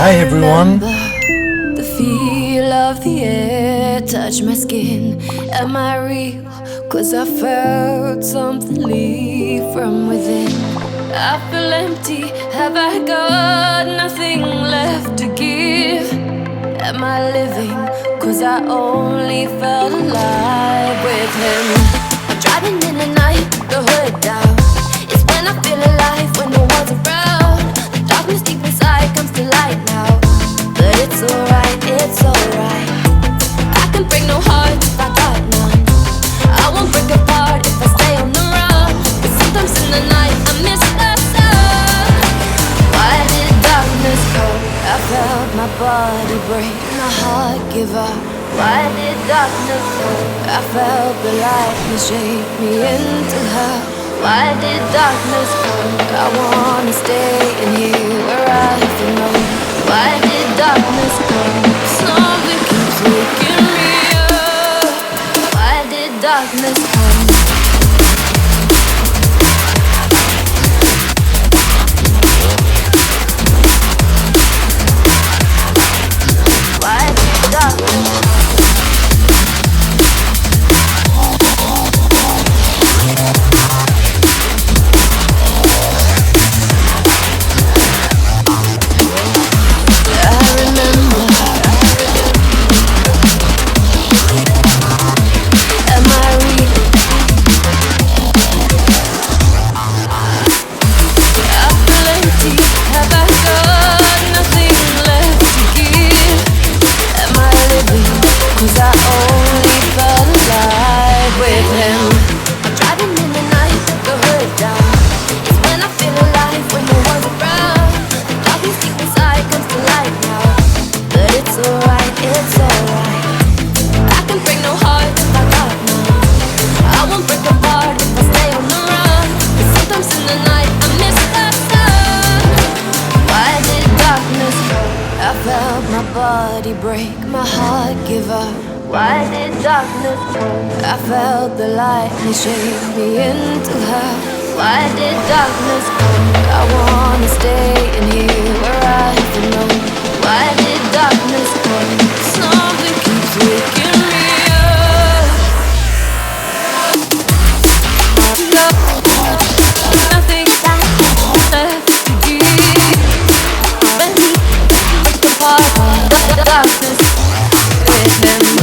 Hi everyone. The feel of the air touch my skin. Am I real? Cause I felt something leave from within. I feel empty. Have I got nothing left to give? Am I living? Cause I only felt alive with him. I'm driving in the night, the hood down. It's when I feel alive, when no one's around. The darkness deep inside comes to light now. But it's alright, it's alright. I can break no heart if I got none. I won't break apart if I stay on the run. But sometimes in the night I miss the sun. Why did darkness come? I felt my body break, my heart give up. Why did darkness come? I felt the lightness shake me into her. Why did darkness come? I wanna stay in here where I belong. Why did darkness come? Something keeps waking me up. Why did darkness come? Why did darkness come? Cause I only felt alive with him. I'm driving in the night, the hood down. It's when I feel alive, when no one's around. The darkness deep inside comes to light now. But it's alright, it's alright. I can break no heart if I got none. I won't break apart if I stay on the run. But sometimes in the night I miss the sun. Why did darkness come? I felt my body break, my heart give up. Why did darkness come? I felt the lightness shake me into her. Why did darkness come? I wanna stay in here where I belong. Why did darkness come? Something keeps waking me up. Nothing left to give. When we break apart, the darkness with him.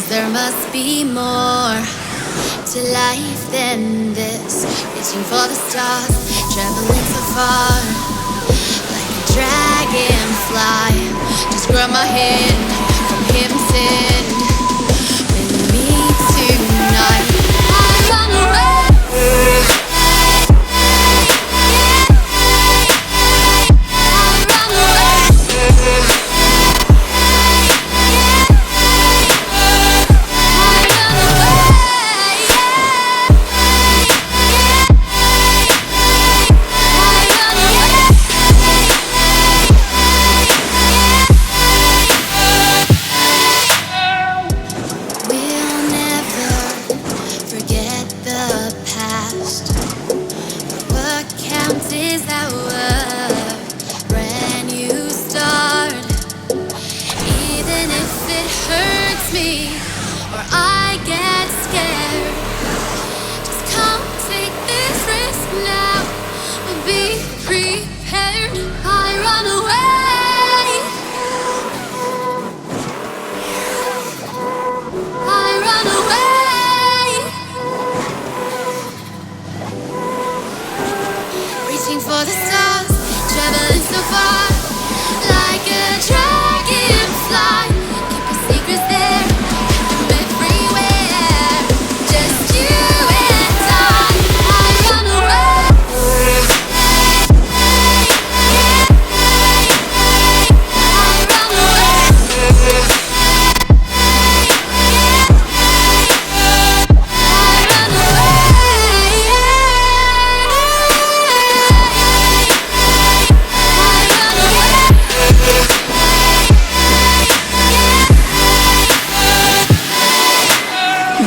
there must be more to life than this. Reaching for the stars, traveling so far, like a dragonfly. Just grab my hand from him and send with me tonight. I run away. Is our brand new start. Even if it hurts me or I get scared, just come take this risk now. Be prepared. I run away. I run away. Reaching for the stars, traveling so far, like a dragonfly. Keep your secrets there, keep them everywhere. Just you and I run away. I run away.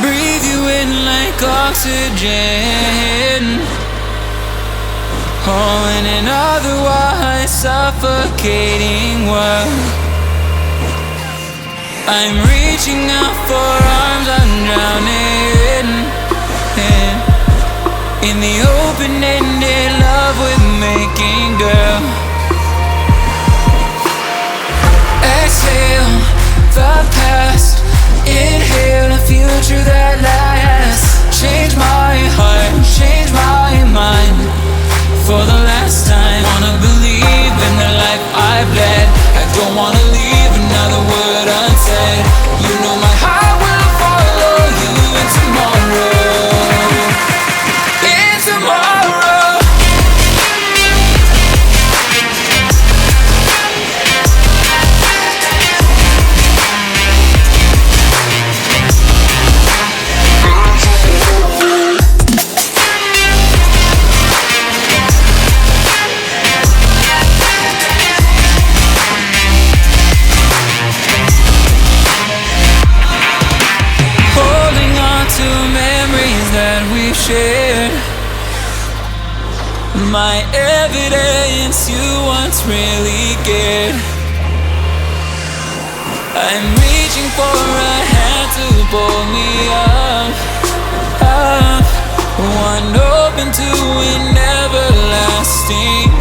Breathe you in like oxygen. Oh, in an otherwise suffocating world, I'm reaching out for arms, I'm drowning in the open-ended love we're making, girl. Exhale the past, inhale a future that lasts. Change my heart, change my mind for the last time. Wanna believe in the life I've led. I don't wanna leave another word unsaid. You know my heart will follow you in tomorrow. In tomorrow. Shared my evidence you once really cared. I'm reaching for a hand to pull me up, one open to an everlasting